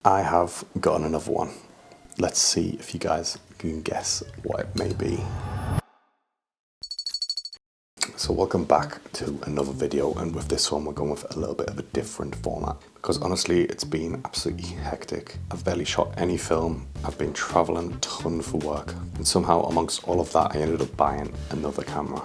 I have gotten another one. Let's see if you guys can guess what it may be. So welcome back to another video, and with this one we're going with a little bit of a different format because honestly it's been absolutely hectic. I've barely shot any film, I've been traveling a ton for work, and somehow amongst all of that I ended up buying another camera,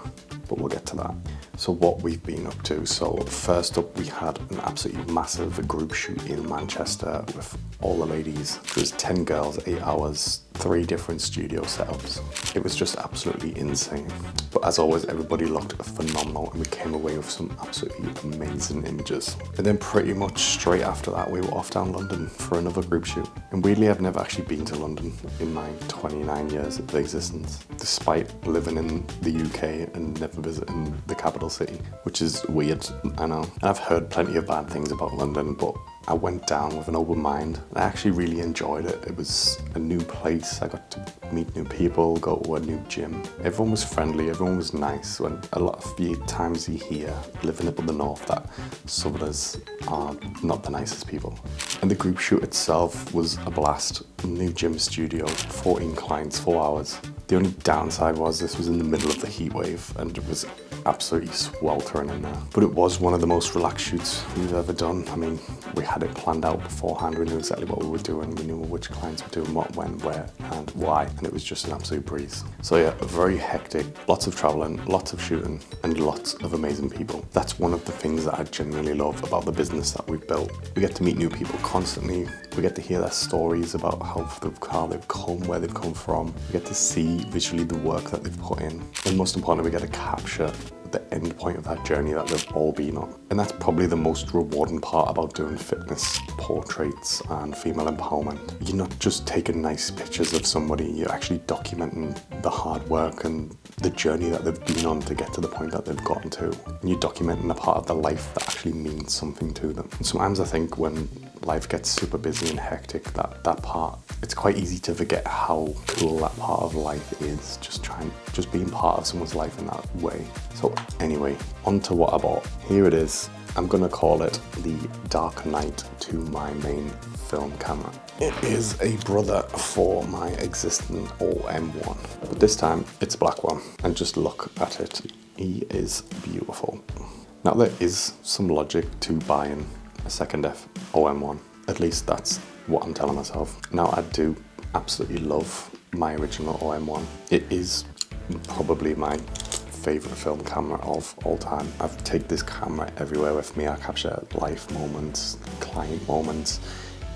but we'll get to that. So what we've been up to, so first up we had an absolutely massive group shoot in Manchester with all the ladies. It was 10 girls, 8 hours, 3 different studio setups. It was just absolutely insane. But as always, everybody looked phenomenal and we came away with some absolutely amazing images. And then pretty much straight after that, we were off down London for another group shoot. And weirdly, I've never actually been to London in my 29 years of existence, despite living in the UK and never visiting the capital city, which is weird, I know. And I've heard plenty of bad things about London, but I went down with an open mind and I actually really enjoyed it. It was a new place. I got to meet new people, go to a new gym. Everyone was friendly, everyone was nice. When a lot of the times you hear, living up in the north, that Southerners are not the nicest people. And the group shoot itself was a blast. New gym studio, 14 clients, 4 hours. The only downside was this was in the middle of the heat wave and it was absolutely sweltering in there. But it was one of the most relaxed shoots we've ever done. I mean, we had it planned out beforehand. We knew exactly what we were doing. We knew which clients were doing what, when, where, and why. And it was just an absolute breeze. So yeah, very hectic, lots of traveling, lots of shooting, and lots of amazing people. That's one of the things that I genuinely love about the business that we've built. We get to meet new people constantly. We get to hear their stories about how they've come, where they've come from. We get to see visually the work that they've put in. And most importantly, we get to capture the end point of that journey that they've all been on. And that's probably the most rewarding part about doing fitness portraits and female empowerment. You're not just taking nice pictures of somebody, you're actually documenting the hard work and the journey that they've been on to get to the point that they've gotten to. And you're documenting a part of their life that actually means something to them. And sometimes I think when life gets super busy and hectic, that part, it's quite easy to forget how cool that part of life is, just being part of someone's life in that way. So anyway, on to what I bought. Here it is. I'm gonna call it the Dark Knight to my main film camera. It is a brother for my existing OM-1, but this time it's a black one, and just look at it. He is beautiful. Now there is some logic to buying a second OM-1. At least that's what I'm telling myself. Now I do absolutely love my original OM-1. It is probably my favorite film camera of all time. I've taken this camera everywhere with me. I capture life moments, client moments,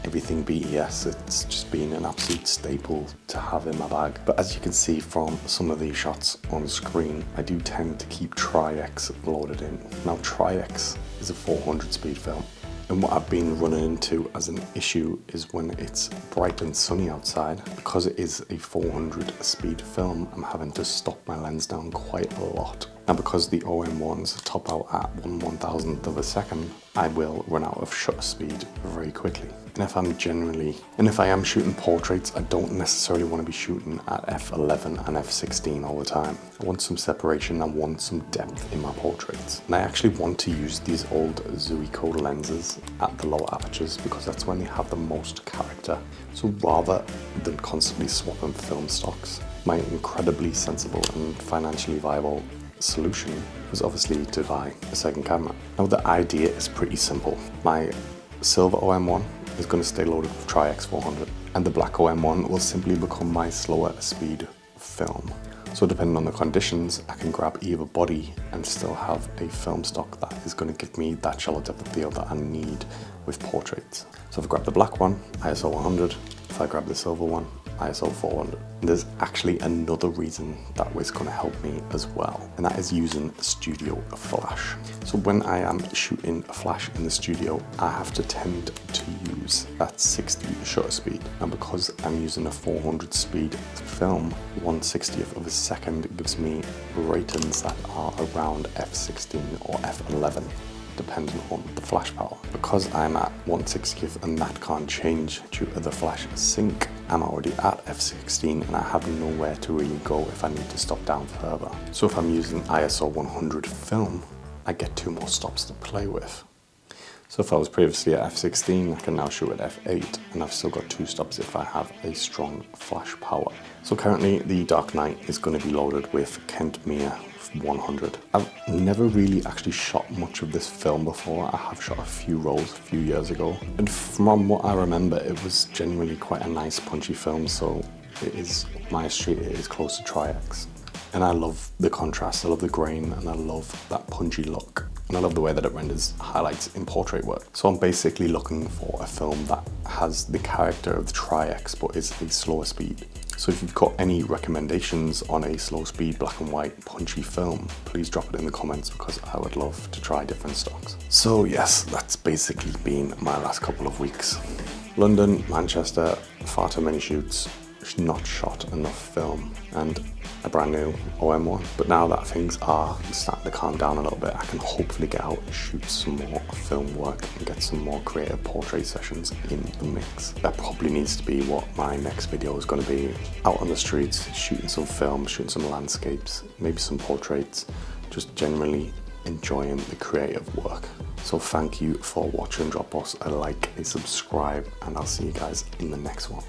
everything BES. It's just been an absolute staple to have in my bag. But as you can see from some of these shots on screen, I do tend to keep Tri-X loaded in. Now Tri-X is a 400 speed film. And what I've been running into as an issue is when it's bright and sunny outside, because it is a 400 speed film, I'm having to stop my lens down quite a lot. Now because the OM-1s top out at 1/1000th of a second, I will run out of shutter speed very quickly. And if I am shooting portraits, I don't necessarily want to be shooting at f11 and f16 all the time. I want some separation, I want some depth in my portraits. And I actually want to use these old Zuiko lenses at the lower apertures because that's when they have the most character. So rather than constantly swapping film stocks, my incredibly sensible and financially viable solution was obviously to buy a second camera. Now the idea is pretty simple. My silver OM-1 is going to stay loaded with Tri-X 400 and the black OM-1 will simply become my slower speed film. So depending on the conditions, I can grab either body and still have a film stock that is going to give me that shallow depth of field that I need with portraits. So if I grab the black one, ISO 100. If I grab the silver one, ISO 400. And there's actually another reason that was going to help me as well, and that is using studio flash. So when I am shooting a flash in the studio, I have to tend to use that 60 shutter speed. And because I'm using a 400 speed film, 1/60th of a second gives me ratings that are around f16 or f11. Depending on the flash power. Because I'm at 1/60th and that can't change due to the flash sync, I'm already at f16 and I have nowhere to really go if I need to stop down further. So if I'm using ISO 100 film, I get 2 more stops to play with. So if I was previously at f16, I can now shoot at f8, and I've still got 2 stops if I have a strong flash power. So currently the Dark Knight is going to be loaded with Kentmere 100. I've never really actually shot much of this film before. I have shot a few rolls a few years ago, and from what I remember, it was genuinely quite a nice punchy film, so it is my street, it is close to Tri-X. And I love the contrast, I love the grain, and I love that punchy look. And I love the way that it renders highlights in portrait work. So I'm basically looking for a film that has the character of the Tri-X, but is a slower speed. So if you've got any recommendations on a slow speed, black and white, punchy film, please drop it in the comments, because I would love to try different stocks. So yes, that's basically been my last couple of weeks. London, Manchester, far too many shoots, not shot enough film, and a brand new OM-1. But now that things are starting to calm down a little bit, I can hopefully get out and shoot some more film work and get some more creative portrait sessions in the mix. That probably needs to be what my next video is going to be. Out on the streets, shooting some film, shooting some landscapes, maybe some portraits, just generally enjoying the creative work. So thank you for watching. Drop us a like, a subscribe, and I'll see you guys in the next one.